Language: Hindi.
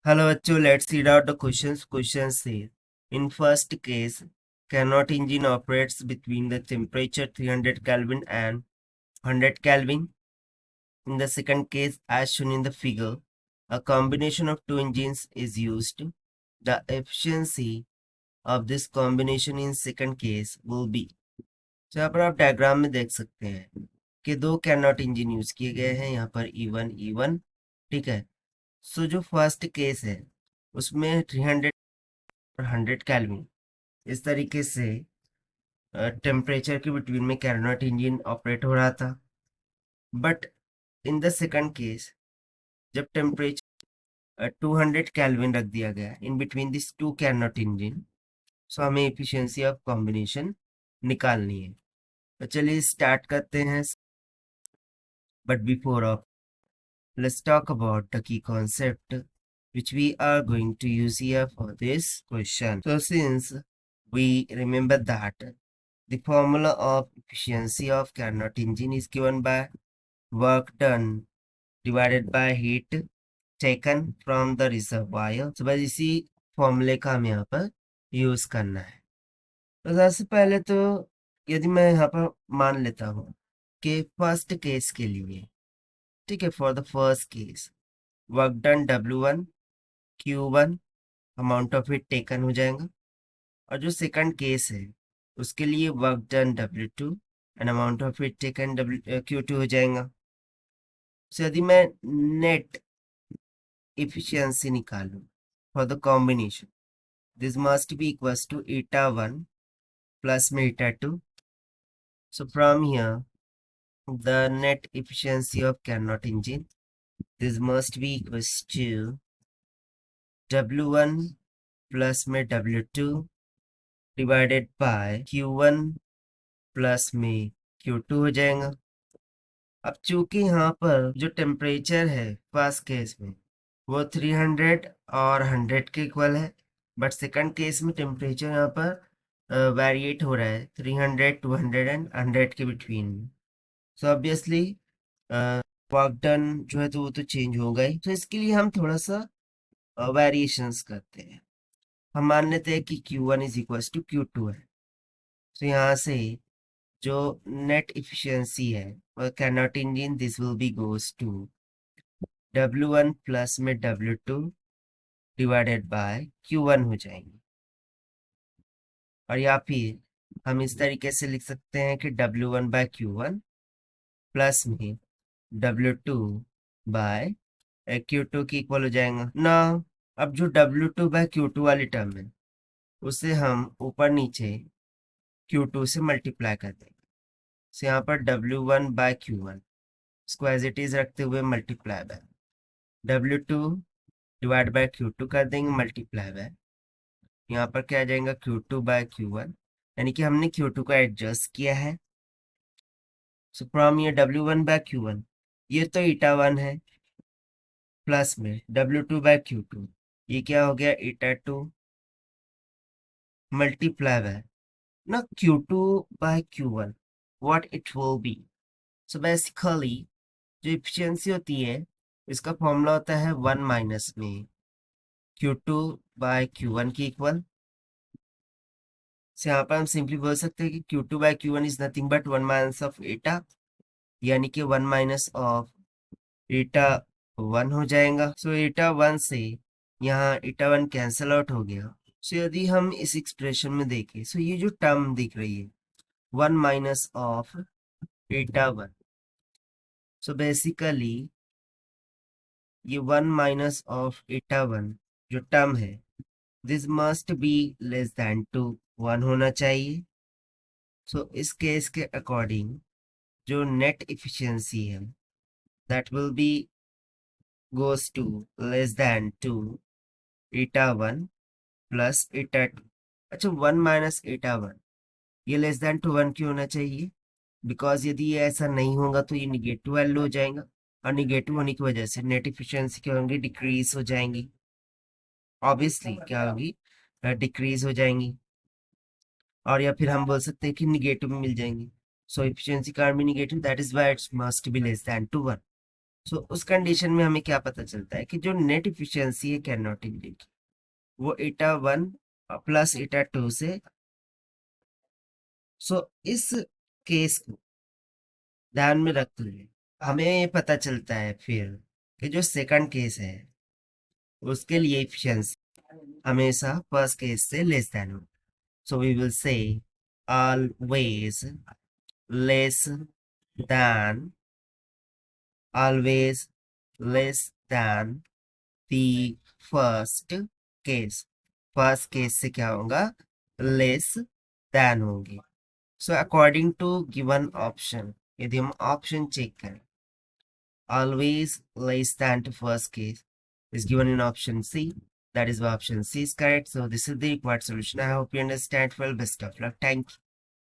Hello bachcho, let's read out the questions. Question says, in first case, Carnot engine operates between the temperature 300 Kelvin and 100 Kelvin. In the second case, as shown in the figure, a combination of two engines is used. The efficiency of this combination in second case will be. तो यहाँ पर आप डायग्राम में देख सकते हैं कि दो कैनॉट इंजन यूज किए गए हैं यहाँ पर E1 ठीक है। सो जो फर्स्ट केस है उसमें 300 और 100 कैल्विन इस तरीके से टेम्परेचर के बिटवीन में कैरनोट इंजन ऑपरेट हो रहा था। But in the second case जब टेम्परेचर 200 कैल्विन रख दिया गया in between this two Carnot engine, so हमें एफिशिएंसी ऑफ कॉम्बिनेशन निकालनी है। तो चलिए स्टार्ट करते हैं। But before of let's talk about the key concept which we are going to use here for this question. So since we remember that the formula of efficiency of Carnot engine is given by work done divided by heat taken from the reservoir. So बस इसी फॉर्मूले का हमें यहाँ पर यूज करना है। तो सबसे पहले तो यदि मैं यहाँ पर मान लेता हूँ कि फर्स्ट केस के लिए, ठीक है, for the first case work done W1 Q1 amount of heat taken हो जाएगा, और जो सेकंड केस है उसके लिए work done W2 and amount of heat taken Q2 हो जाएगा। सो यदि मैं नेट efficiency निकालूं for the combination, this must be equals to eta1 plus में eta2. So from here the net efficiency of Carnot engine, this must be equals to W1 plus में W2 divided by Q1 plus में Q2 हो जाएगा। अब चूंकि यहाँ पर जो टेम्परेचर है फर्स्ट केस में वो 300 और 100 के इक्वल है, बट सेकंड केस में टेम्परेचर यहाँ पर वेरिएट हो रहा है 300, 200 एंड 100 के बिटवीन में। सो ऑब्वियसली वर्क डन जो है तो वो तो चेंज होगा ही। तो इसके लिए हम थोड़ा सा वेरिएशंस करते हैं। हम मान लेते हैं कि Q1 is equal to Q2 है। तो यहाँ से जो नेट इफिशियंसी है वह Carnot engine, this will be goes to W1 plus में W2 डिवाइडेड बाय Q1 हो जाएंगे। और या फिर हम इस तरीके से लिख सकते हैं कि W1 बाय Q1 प्लस में W2 बाय Q2 की इक्वल हो जाएगा ना। अब जो W2 बाय Q2 वाली टर्म है उसे हम ऊपर नीचे Q2 से मल्टीप्लाई कर देंगे। तो यहाँ पर W1 बाय Q1 इसको एज इट इज रखते हुए multiply by W2 divide by Q2 कर देंगे मल्टीप्लाई बाय, यहाँ पर क्या आ जाएगा Q2 बाय Q1, यानी कि हमने Q2 को एडजस्ट किया है। सो फ्रॉम ये W1 बाय Q1 ये तो eta1 है, प्लस में W2 बाय Q2 ये क्या हो गया eta2 मल्टीप्लाई बाय ना Q2 by Q1 what it will be. So basically जो एफिशिएंसी होती है इसका फॉर्मूला होता है 1 माइनस में Q2 बाय Q1 की इक्वल। से यहाँ पर हम सिंपली बोल सकते हैं कि Q2 by Q1 is nothing but 1 minus of eta, यानी कि 1 माइनस ऑफ eta1 हो जाएगा। सो eta1 से यहाँ eta1 कैंसिल आउट हो गया। सो यदि हम इस एक्सप्रेशन में देखें, सो ये जो टर्म दिख रही है 1 minus of eta1, so basically ये 1 माइनस ऑफ eta1 जो टर्म है this must be less than to 1 होना चाहिए। सो इस केस के अकॉर्डिंग जो नेट इफिशियंसी है that will be goes to less than to eta1 plus eta2। अच्छा 1 माइनस eta1 ये लेस देन टू 1 क्यों होना चाहिए? बिकॉज यदि ये ऐसा नहीं होगा तो ये निगेटिव वैल्यू हो जाएगा, और निगेटिव होने की वजह से नेट इफिशियंसी क्या होंगी, डिक्रीज हो जाएंगी। ऑब्वियसली क्या होगी, डिक्रीज हो जाएंगी। और या फिर हम बोल सकते हैं कि निगेटिव में मिल जाएंगी। So efficiency can't be negative, that is why it's must be less than to 1। So उस कंडीशन में हमें क्या पता चलता है कि जो नेट इफिशियंसी है कैन नॉट इंक्रीज, वो एटा 1 प्लस एटा 2 से। सो इस केस को ध्यान में रखते हुए हमें ये पता चलता है फिर कि जो सेकंड केस है उसके लिए इफिशियंसी हमेशा फर्स्ट केस से लेस देन हो। So we will say always less than, always less than the first case। First case से क्या होगा, लेस देन होंगे। So according to given option, यदि हम ऑप्शन चेक करें, always less than to first case is given in option C. That is why option C is correct. So this is the required solution. I hope you understand well. Best of luck. Thank you.